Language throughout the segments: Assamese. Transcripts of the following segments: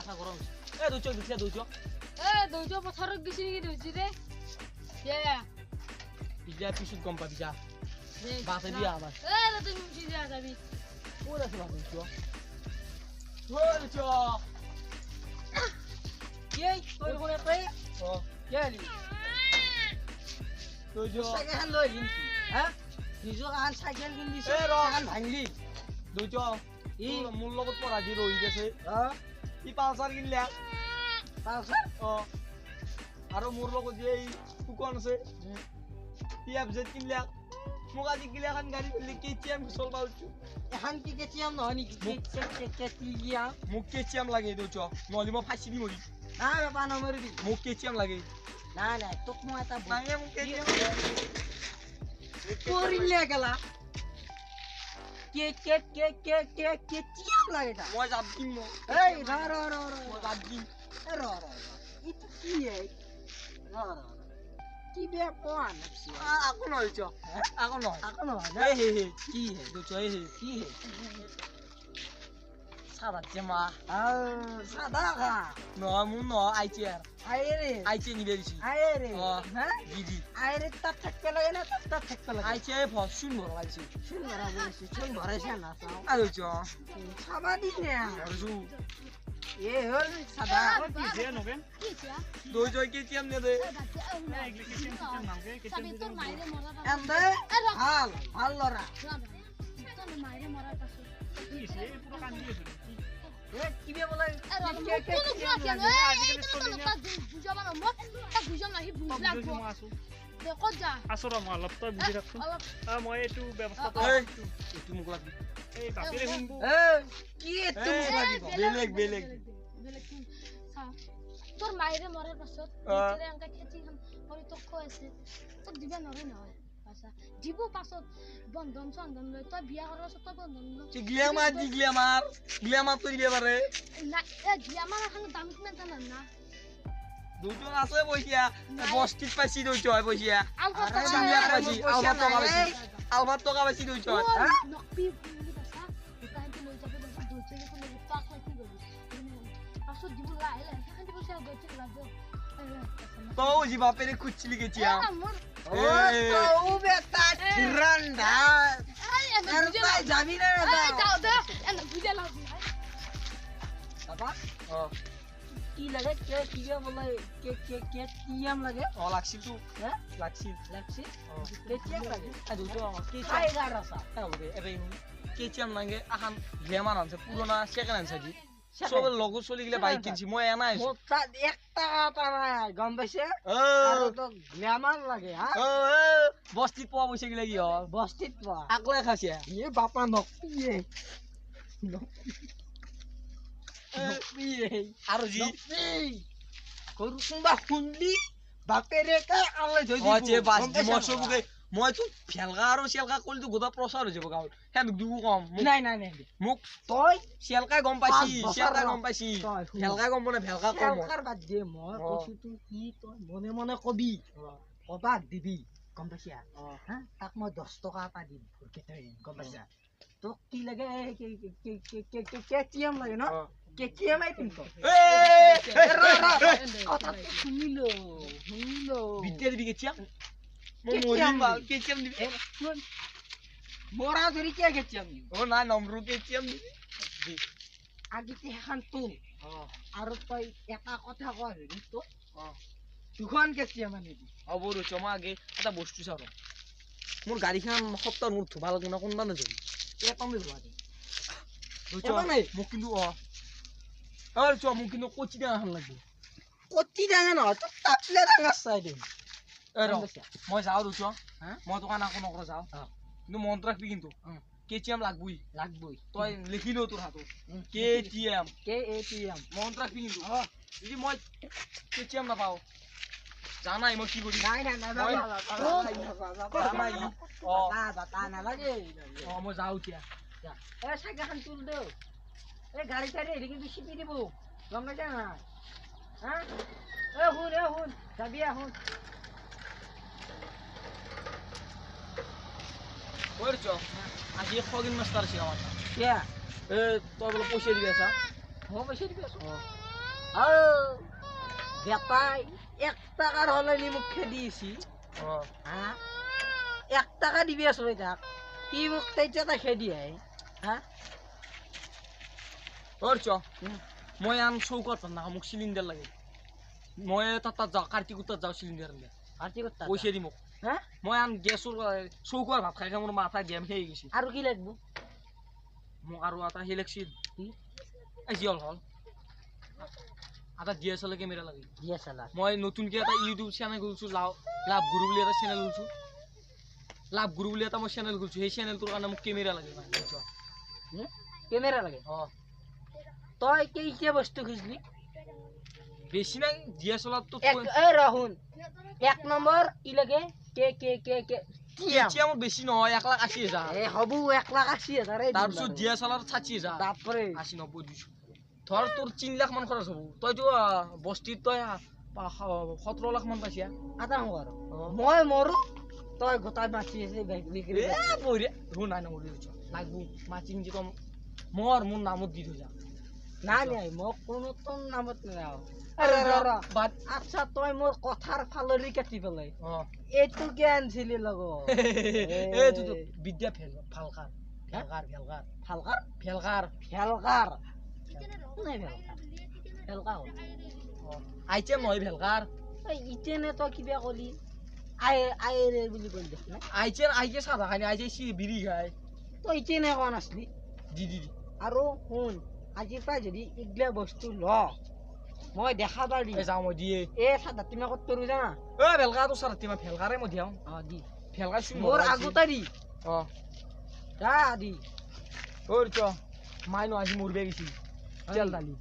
মাথা গরম এ দুইচ দিছে দুইচ পথারত গেছি নেকি দুইছি রে ইজা পিছত গম পাবি যা বাতে দিয়া আমার তুমি মুছি দিয়া যাবি কোন আছে বাবু দুইচ কে তোর কোনে কই ও কে আলি দুইচ সাইকেল লই কিনছি হ্যাঁ নিজো কান সাইকেল কিনলিছ এ র কান ভাঙলি দুইচ ই মূল লগত পড়া দি রই গেছে ই পালসার কিনলা পালসার আৰু মোৰ লগত যে এই কুকন আছে পিএফজেড কিনলা মোক আজি কিলা খান গাড়ী কিনলি কেটিএম চলবা উঠছো এখন কি কেটিএম নহয় নেকি কেটিএম মোক কেটিএম লাগে দুইচ নহলি মই ফাঁচি দি মৰি না বাবা নমৰিবি মোক কেটিএম লাগে নাই নাই তোক মই এটা নাগে মোক কেটিএম কৰিলে গেলা কেটিএম লাগে তা মই যাব দিম মই এই ৰ মই যাব দিম ইটো কি হে কি বে কোন আকৌ নহয় চ আকৌ নহয় আকৌ নহয় এই হে কি হে দুইচ এই হে কি হে সাদা জমা সাদা খা নহয় মোৰ নহয় আইচিয়াৰ আইরে আইচিয়া নিবে দিছি আইরে হ্যাঁ দিদি আইরে তাত থাকতে লাগে না তাত থাকতে লাগে আইচিয়া ফসুন বড় লাগছে শুন ভরা বলছি শুন ভরাইছে না চাও আৰু চ খাবা দি না আৰু এ হল সাদা কি যে নবেন দুইচ কেটিএম নে দে এন্দে ভাল ভাল লরা এ কিবে বলে আসৰ মই অলপ তই বুজি ৰাখছো মই এইটো ব্যৱস্থা এইটো মোক লাগি এই বাপেৰে শুনবো এ কি তুমি লাগিব বেলেগ তোর মায়েরে মরার পাছত ভিতরে আঙ্কা খেতি করে তো কইছে তো দিবে নরে নহয় আচ্ছা দিব পাছত বন্ধন চন্দন লই তো বিয়া করার পাছত তো বন্ধন লই কি গ্ল্যামার তো দিবে পারে না এ গ্ল্যামার এখন দাম কিমান জানেন না দুইচ আছে পয়সা বস্তিত পাইছি দুইচ পয়সা আলফা আরে দুনিয়া পাইছি আলফা টাকা পাইছি দুইচ নকপি বুলি পাছা দুকানতে লই যাবে দুইছে কোন টাক লাগি গলি পাছত দিব লাইলে এখন দিব সে দুইছে লাগবে তো জি বাপেরে খুঁজছিলি গেছিয়া ও তো বেটা ঠান্ডা আর তাই যাবি না যাও দে এন বুঝে লাভ নাই বাবা কি লাগে কি বলে কেটিএম লাগে লাগছিল তো হ্যাঁ লাগছিল লাগছে কেটিএম লাগে দুইচ খাই গারাসা হবে এবে কেটিএম লাগে আখান গ্ল্যামার আছে পুরোনা সেকেন্ড হ্যান্ড সাজি সব লগো চলি গিলে বাইক কিনছি মই এনা আইছো মোটা একটা পারা গম পাইছে আর তো গ্ল্যামার লাগে হ্যাঁ বস্তিত পোৱা পইচা গিলা কি হল বস্তিত পা আকলে খাসিয়া এ বাপা নকপিয়ে আৰু জি কৰু কোনবা শুনলি বাপেৰে কা আলে ধই যে বাস মছবুকে মই তো ফেলকা আৰু সেলকা কলিতো গোটা প্ৰচাৰ হৈ যাব গাঁৱত হেন দুগু কম নাই মোক তই সেলকা গম পাইছি ফেলকা গম মানে ভেলকা কম সরকার বাদ দে মই কইছো তুই কি তই মনে কবি কবা দিবি গম পাইছা হ্যাঁ তাক মই 10 টকা পা দিম ফুরকে তই গম পাইছা তোক কি লাগে কেটিএম লাগে ন কেটিএম আই পিন তো কথা শুনিলো বিতে দিবি কেতিয়া মই মৰিম বা কেতিয়াম দিবি মৰা ধৰি কে কেটিএম ও না নম্বৰ কেতিয়াম দিবি আগিতে এখন তুল আৰু তই এটা কথা কয় হেৰি তো দুখন কেটিএম আনিবি অবৰু চমা আগে এটা বস্তু চাও মোৰ গাড়ীখন সপ্তাহ মোৰ ধুবা লাগে না কোনবা না যাবি এটা মই ধোৱা দিম মোক কিন্তু আৰু চ মোক কিন্তু কোচি ডাঙা খান লাগবে কতি ডাঙা নহয় তো তাতলে ডাঙা চাই দিম মই যাওঁ ৰুচ মই দোকান আকৌ নকৰা যাওঁ কিন্তু মনত ৰাখবি কিন্তু কেটিএম লাগবই তই লিখি ল তোৰ হাতত কেটিএম মনত ৰাখবি কিন্তু যদি মই কেটিএম নাপাওঁ জানাই মই কি কৰিম নাই নালাগে মই যাওঁ এতিয়া চাইকেলখন তুল দেও এই গাড়ী চাড়ী হেৰি কিন্তু চিপি দিব গম পাইছা না হা শুন যাবি শুন চ আজি খগিন মাষ্টাৰ আছে আমাৰ কিয়া তই বোলে পইচা দিবি আছা মই পইচা দিবি আছো বেটাই 1 টাকাৰ হলে মোক খেদি আছি হা 1 টাকা দিবি আছো তাক কি মোক তেইটা খেদি আহে হা চ মই আন চৌকত না মোক সিলিন্ডার লাগে মই তাত যাও কার্তিকুতাত যাও সিলিন্ডার আনলে আৰ্টিকত পয়সা দি মোক হা মই আন গেছৰ চৌকাৰ ভাত খাই মোৰ মাথা গেম হেই গৈছে আৰু কি লাগব মোক আৰু এটা হে লাগছিল এই জিয়ল হল এটা ডিএসএলআর ক্যামেরা লাগে ডিএসএলআর মই নতুনকে এটা ইউটিউব চ্যানেল খুলছো লাভ গুরু বুলি এটা চ্যানেল খুলছো লাভ গুরু বুলি এটা মই চ্যানেল খুলছো সেই চ্যানেলটোৰ কাৰণে মোক ক্যামেৰা লাগে ক্যামেৰা লাগে তই কেইটা বস্তু খুঁজলি বেশি নাই ডিএসএলআৰ তো ৰাহুন 1 নম্বৰ কি লাগে কে এতিয়া মোৰ বেছি নহয় 1,80,000 এ হবু 1,80,000 তাৰপিছত ডিএসএলআৰ 60,000 বাপৰে 80 90 200 ধৰ তোৰ 3 লাখ মান খৰচ হ'ব তইতো বস্তিত তই 17 লাখ মান পাইছা আটা হওয়ার মই মরু তই গোটাই মাছি আছে বিক্রি এ বঢ়িয়া ৰু নাই নমৰি লাগবো মাচিং যে কম মোৰ নামত দি থৈ যা না নাই মোক কোনো তোৰ নামত নাও বাদ আচ্ছা তই মোৰ কথাৰ ফালৰি কাটি পেলাই অ এইটো কি আনছিলি লগত এইটো বিদ্যা ফালকাৰ ফালকাৰ ফেলকাৰ ফেলকাৰ নাই ফেলকাৰ আইটেম নহয় ফেলকাৰ ইতেনে তই কিবা কলি আইৰে বুলি কলি দেখ না আইছে চাদা খানি আইছে বিৰি খাই তই ইতেনে কোৱা নাছলি দি আৰু শুন আজিৰ পৰা যদি ইগলা বস্তু ল মই দেখা পাৰ দি যাওঁ মই দিয়ে এ চাদা তুমি ক'ত তৰু জানা ফেলকাৰটো চাৰ তিমা ফেলকাৰে মই দিয়াওঁ দি ফেলকাৰ মোৰ আগতে দি অ যা দি চ মাইনো আজি মৰবে গৈছি তেল দালি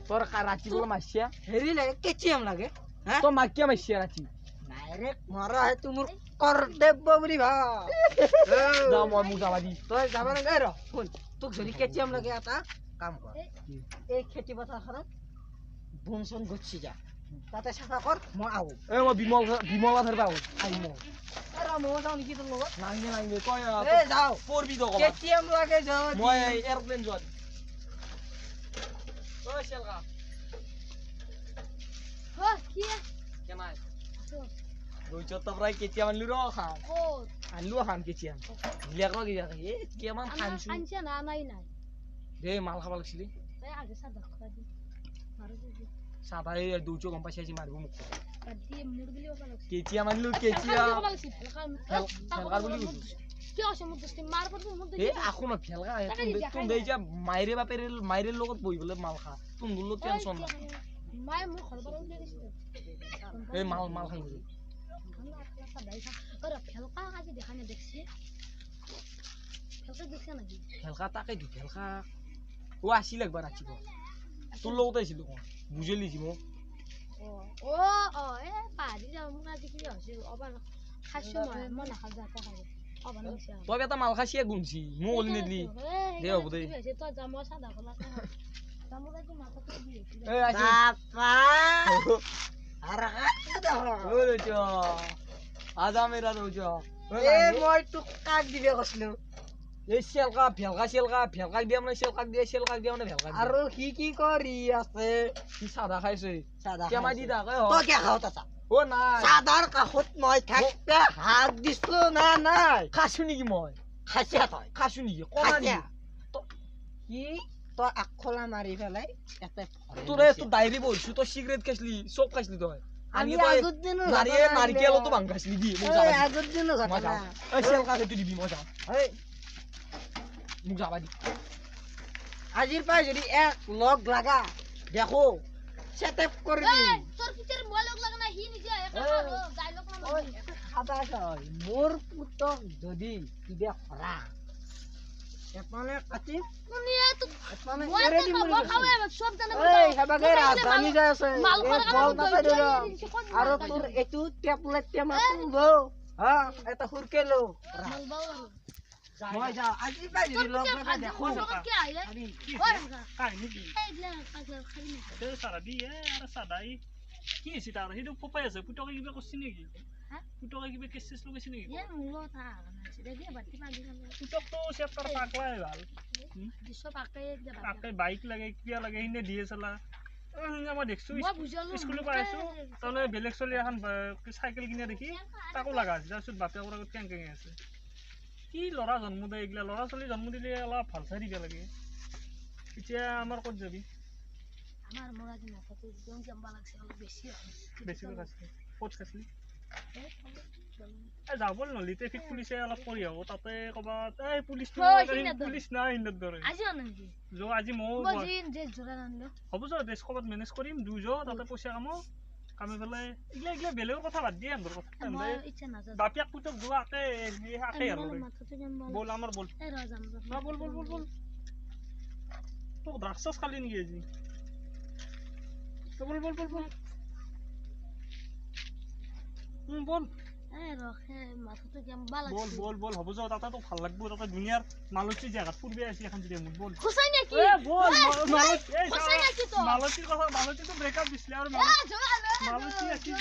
তোৰ ৰাতি বোলে মাৰিছা হেৰি লাগে কেচিয়াম লাগে তই মাকিয়া মাৰিছা ৰাতি ডাইৰেক্ট মৰা হেতু মোৰ কৰ্তব্য বুলি ভাব যা মই মোক যাবা দি তই যাবা নাগে ৰ শুন তোক যদি কেচিয়াম লাগে এটা কাম কৰ এই খেতি পথাৰখনত বন চন গুচি যা তাতে চাফা কৰ মই আহো মই বিমলা ধৰিবা আহিম মই যাওঁ নেকি তোৰ লগত নাঙে তই এই যাওঁ পৰবি তই কেচিয়াম লাগে যাওঁ মই এয়াৰপ্লেন যোৱা তই চেলকা কি কেনাই দুইচটা প্ৰায় কেতিয়াম আনিলো ৰ খাম আনিলো খাম কেতিয়াম বিলাক ৰ এ কেমান খাইছো আনছে না নাই নাই দে মাল খাব লাগিছিলে এই আগে সাদা খা দি মাৰো দি চাবা এই দুইচো গম পাইছে আজি মাৰিব মোক দি মুৰ বুলি ওপৰ লাগছে কেতিয়াম আনিলো কেতিয়াম ফেলকাৰ বুলি কি আছে মোক দস্তি মাৰ পৰ মোক এ আকো না ফেলকা তুম দেই যা মাইৰে বাপেৰে মাইৰে লগত বহিবলে মাল খা তুম গুলো টেনশন না মাই মোক ঘৰ পৰা উলিয়াই দিছিল এই মাল খাম ফেলকা আজি দেখা নাই দেখছি ফেলকা দেখছে নাকি ফেলকা তাকে দি ফেলকা ও আসিল একবার রাখিব তোর লগত আইছিল বুঝলি যি মোক ও এ পাৰি যাও মোক আজি কি হৈছে অবাৰ খাইছো মই নাখাও যা তা খাই অবাৰ হৈছে তই এটা মাল খাইছিয়া গুনছি মোক ওলি নেদলি দে হ'ব দে তই জামৰ সাদা কলা জামৰ আজি মাথাটো দি এ আসি বাপা আৰা ও চ আজা মেরা রোজ এ মই তোক কাক দিবে কৈছিলো এই সেলকা ফেলকা দিয়া মানে সেলকা দিয়া মানে ফেলকা আৰু কি কৰি আছে কি সাদা খাইছে সাদা কেমা দি দা কয় তই কি খাও তাতা ও নাই সাদাৰ কাষত মই থাকতে হাত দিছলো না নাই খাইছো নেকি মই খাইছা তই খাইছো নেকি কমা দি কি তই আকলা মাৰি পেলাই এতে তোৰ তোৰ ডায়েৰী বহিছো তই সিগাৰেট খাইছলি চব খাইছলি তই আমি তই আগত দিনো নাৰিকেলতো ভাং খাইছলি দি মোক যাবা দি আগত দিনো মই ঘটনা যাওঁ এই সেলকা সেইটো দিবি মই যাওঁ এই মোক যাবা দি আজিৰ পৰা যদি এক লগ লাগা দেখো সেটআপ কৰি দিম তোৰ পিছৰ মই লগ লাগা না হি নিজে একা যাই লগ না ওই খাবা চাই মোৰ পুতক যদি কিবা খৰা এপানে কাটি শুনিয়ে তো এপানে মই এৰে দিম খাব খাবে সব জানে এই হেবাগে ৰাজধানী যাই আছে মাল এই খৰা বল নাপাই দিল আৰু আৰু তোৰ এইটো টেবলেট টেমা তুলবো হা এটা হুৰকেলো মালবাও আৰু মই যাওঁ আজি পাই যদি লগ লাগা দেখো কি আইলে আমি কি ওই কাহিনী কি এই দিলা পাগলা খালি না এই সারা দি আৰু সাদাই কি হৈছে তাৰ সেইটো পপাই আছে পুটকে কিবা কৰছি নেকি হা পুটকে কিবা কেছেছ লগাইছে নেকি এ মুলো থা না সিধা দিয়ে বাটি পাগলি না পুটকটো চেপ্টাৰ পাকলাই ভাল দিছো পাকে দিয়া তাকে বাইক লাগে কিবা লাগে হিনে দিয়ে চলা মই দেখছো মই বুজালো স্কুলৰ পৰা আছো তাৰমানে বেলেগ চলি এখন চাইকেল কিনে দেখি তাকো লগা আছে তাৰপিছত বাপেকৰ আগত কেং কেঙে আছে কি ল'ৰা জন্ম দিয়ে এইগিলা ল'ৰা ছোৱালী জন্ম দিলে অলপ ভাল চাই দিব লাগে এতিয়া আমাৰ ক'ত যাবি আমাৰ মৰা দিন মাথাটো একদম জাম্বা লাগছে অলপ বেছি বেছি কথা আছে ক'ত খাইছিলি যাব নহ'লে ট্ৰেফিক পুলিচে অলপ কৰি আহো তাতে ক'ৰবাত এই পুলিচটো পুলিচ নাই ইণ্ডৰ দৰে আজি আনকি আজি ময়ো মই যি যে জোৰা আনলো হ'ব যা দেশ ক'ৰবাত মেনেজ কৰিম দুজো তাতে পইচা কামো কামে পেলাই এইগিলা বেলেগৰ কথা বাদ দিয়ে আন্দৰ কথা মই ইচ্ছা নাযায় বাপিয়াক পুতক যোৱা আকে আৰু মাথাটো জাম্বা বল আমাৰ বল এই ৰ যাম না বল বল বল বল তোক ড্ৰাগছ খালি নেকি আজি বল বল বল বল বল এই ৰখে মাথাটো জাম্বা বল লাগছে বল বল হ'ব যা তাতে তো ভাল লাগব তাতে দুনিয়াৰ মালতী জাগাত ফুৰবে আছে এখন যদি মুত বল খুচাই নেকি এ বল মালতী এই খুচাই নেকি তো মালতীৰ কথা মালতীটো ব্ৰেকআপ দিছিলে আৰু এ জোৰা মালতী আছে